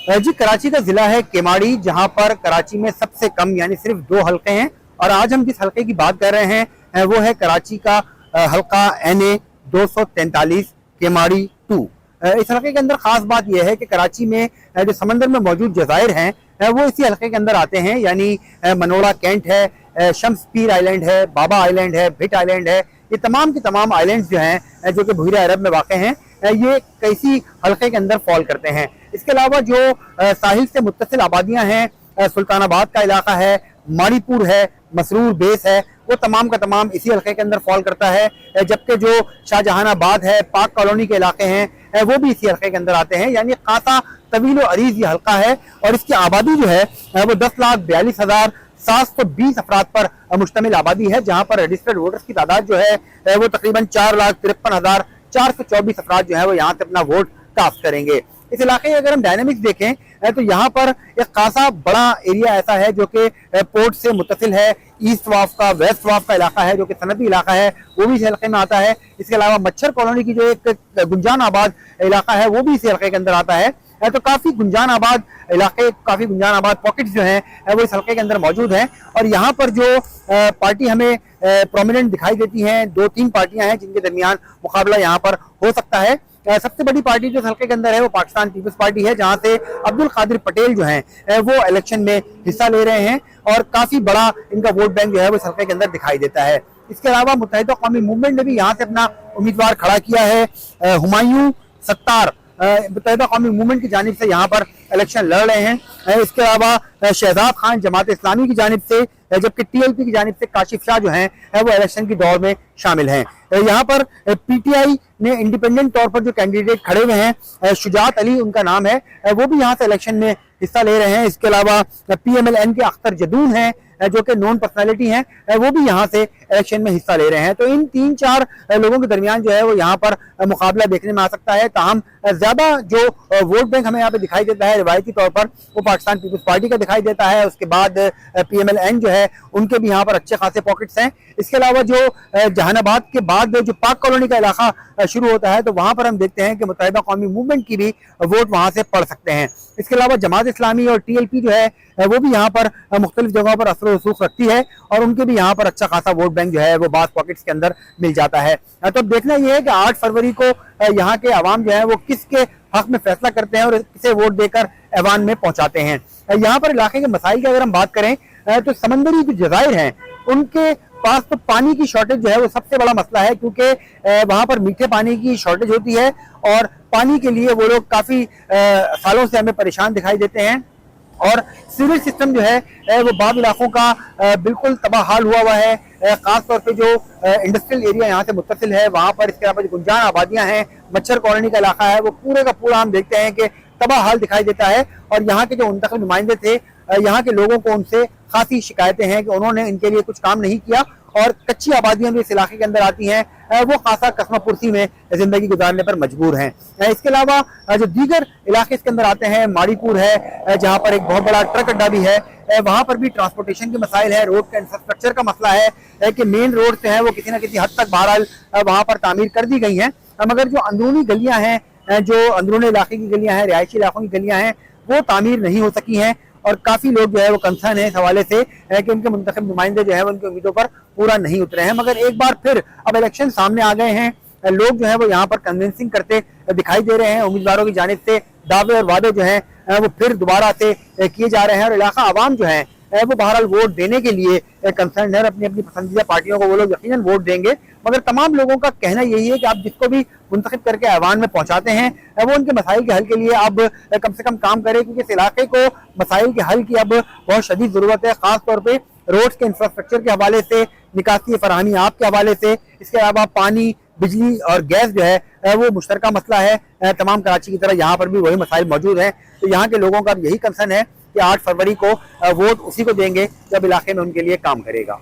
जी, कराची का ज़िला है केमाड़ी, जहां पर कराची में सबसे कम यानी सिर्फ 2 हलके हैं। और आज हम जिस हलके की बात कर रहे हैं वो है कराची का हलका NA 243 केमाड़ी 2। इस हलके के अंदर खास बात यह है कि कराची में जो समंदर में मौजूद जज़ायर हैं वो इसी हलके के अंदर आते हैं, यानी मनोड़ा कैंट है, शम्स पीर आइलैंड है, बाबा आइलैंड है, भिट आइलैंड है। ये तमाम के तमाम आइलैंड्स जो हैं जो कि बहरीन अरब में वाक़ हैं, ये कैसी हलके के अंदर फॉल करते हैं। इसके अलावा जो साहिल से मुत्तसिल आबादियां हैं, सुल्तानाबाद का इलाका है, माड़ीपुर है, मसरूर बेस है, वो तमाम का तमाम इसी हलके के अंदर फॉल करता है। जबकि जो शाहजहानाबाद है, पाक कॉलोनी के इलाके हैं, वो भी इसी हलके के अंदर आते हैं। यानी खासा तवील और अरीज ये हलका है और इसकी आबादी जो है वो 10,42,720 अफराद पर मुश्तमिल आबादी है, जहाँ पर रजिस्टर्ड वोटर्स की तादाद जो है वो तकरीबन 4,53,424 अफराद जो है वो यहाँ से अपना वोट कास्ट करेंगे। इस इलाके के अगर हम डायनेमिक्स देखें तो यहाँ पर एक खासा बड़ा एरिया ऐसा है जो कि पोर्ट से मुत्तसिल है। ईस्ट वाफ का, वेस्ट वाफ का इलाका है जो कि सनती इलाका है, वो भी इस इलाके में आता है। इसके अलावा मच्छर कॉलोनी की जो एक गुंजान आबाद इलाका है वो भी इस इलाके के अंदर आता है। तो काफ़ी गुंजान आबाद इलाके, काफ़ी गुंजान आबाद पॉकेट्स जो हैं वो इस हल्के के अंदर मौजूद हैं। और यहाँ पर जो पार्टी हमें प्रोमिनेंट दिखाई देती हैं, 2-3 पार्टियां हैं जिनके दरमियान मुकाबला यहाँ पर हो सकता है। सबसे बड़ी पार्टी जो हल्के के अंदर है वो पाकिस्तान पीपल्स पार्टी है, जहाँ से अब्दुल कादिर पटेल जो हैं वो इलेक्शन में हिस्सा ले रहे हैं और काफ़ी बड़ा इनका वोट बैंक जो है वो इस हल्के के अंदर दिखाई देता है। इसके अलावा मुत्तहिदा कौमी मूवमेंट ने भी यहाँ से अपना उम्मीदवार खड़ा किया है। हुमायूं सत्तार मुत्तहिदा कौमी मूवमेंट की जानिब से यहाँ पर इलेक्शन लड़ रहे हैं। इसके अलावा शहजाद खान जमात इस्लामी की जानिब से, जबकि TLP की जानिब से काशिफ शाह जो हैं वो इलेक्शन की दौड़ में शामिल हैं। यहाँ पर PTI ने इंडिपेंडेंट तौर पर जो कैंडिडेट खड़े हुए हैं, शुजात अली उनका नाम है, वो भी यहाँ से इलेक्शन में हिस्सा ले रहे हैं। इसके अलावा PMLN के अख्तर जदून हैं जो कि नॉन पर्सनालिटी हैं, वो भी यहाँ से इलेक्शन में हिस्सा ले रहे हैं। तो इन 3-4 लोगों के दरमियान जो है वो यहाँ पर मुकाबला देखने में आ सकता है। ताहम ज्यादा जो वोट बैंक हमें यहाँ पे दिखाई देता है रिवायती तौर पर वो पाकिस्तान पीपल्स पार्टी का दिखाई देता है। उसके बाद PMLN जो है उनके भी यहाँ पर अच्छे खासे पॉकेट्स हैं। इसके अलावा जो जहानाबाद के बाद जो पाक कॉलोनी का इलाका शुरू होता है तो वहाँ पर हम देखते हैं कि मुत्तहिदा कौमी मूवमेंट की भी वोट वहाँ से पड़ सकते हैं। इसके अलावा जमात इस्लामी और TLP जो है वो भी यहाँ पर मुख्तलिफ जगहों पर असर रसूख रखती है और उनके भी यहाँ पर अच्छा खासा वोट बैंक जो है वो बास पॉकेट्स के अंदर मिल जाता है। तो देखना ये है कि 8 फरवरी को यहाँ के अवाम जो है वो किसके हक में फैसला करते हैं और किसे वोट देकर ऐवान में पहुंचाते हैं। यहाँ पर इलाके के मसाइल की अगर हम बात करें तो समंदरी जो जज़ायर हैं उनके पास तो पानी की शॉर्टेज जो है वो सबसे बड़ा मसला है, क्योंकि वहाँ पर मीठे पानी की शॉर्टेज होती है और पानी के लिए वो लोग काफ़ी सालों से हमें परेशान दिखाई देते हैं। और सीवरेज सिस्टम जो है वो बाद इलाकों का बिल्कुल तबाहाल हुआ है। खास तौर पे जो इंडस्ट्रियल एरिया यहाँ से मुत्तसिल है वहाँ पर, इसके अलावा जो गुंजान आबादियाँ हैं, मच्छर कॉलोनी का इलाका है, वो पूरे का पूरा हम देखते हैं कि तबाहाल दिखाई देता है। और यहाँ के जो मुंतखब नुमाइंदे थे, यहाँ के लोगों को उनसे खासी शिकायतें हैं कि उन्होंने इनके लिए कुछ काम नहीं किया और कच्ची आबादियां भी इस इलाके के अंदर आती हैं, वो खासा कस्मा पुरसी में जिंदगी गुजारने पर मजबूर हैं। इसके अलावा जो दीगर इलाके इसके अंदर आते हैं, माड़ीपुर है जहाँ पर एक बहुत बड़ा ट्रक अड्डा भी है, वहाँ पर भी ट्रांसपोर्टेशन के मसाइल है, रोड का इंफ्रास्ट्रक्चर का मसला है कि मेन रोड से है वो किसी न किसी हद तक बहरहाल वहाँ पर तामीर कर दी गई हैं, मगर जो अंदरूनी गलियाँ हैं, जो अंदरूनी इलाके की गलियाँ हैं, रिहायशी इलाकों की गलियाँ हैं, वो तामीर नहीं हो सकी हैं। और काफ़ी लोग जो है वो कंसर्न है इस हवाले से कि उनके मुंतखब नुमाइंदे जो है वो उनकी उम्मीदों पर पूरा नहीं उतरे हैं। मगर एक बार फिर अब इलेक्शन सामने आ गए हैं, लोग जो है वो यहाँ पर कन्विंसिंग करते दिखाई दे रहे हैं। उम्मीदवारों की जानिब से दावे और वादे जो हैं वो फिर दोबारा से किए जा रहे हैं और इलाका आवाम जो है वो बहरहाल वोट देने के लिए कंसर्न है और अपनी अपनी पसंदीदा पार्टियों को वो लोग यकीनन वोट देंगे। मगर तमाम लोगों का कहना यही है कि आप जिसको भी मुंतखब करके ऐवान में पहुंचाते हैं वो उनके मसाइल के हल के लिए अब कम से कम काम करे, क्योंकि इस इलाके को मसाइल के हल की अब बहुत शदीद ज़रूरत है, ख़ास तौर पे रोड्स के इंफ्रास्ट्रक्चर के हवाले से, निकासी फराहमी आप के हवाले से। इसके अलावा पानी, बिजली और गैस जो है वो मुश्तरका मसला है। तमाम कराची की तरह यहाँ पर भी वही मसाइल मौजूद हैं। तो यहाँ के लोगों का यही कंसर्न है कि 8 फरवरी को वोट उसी को देंगे जब इलाके में उनके लिए काम करेगा।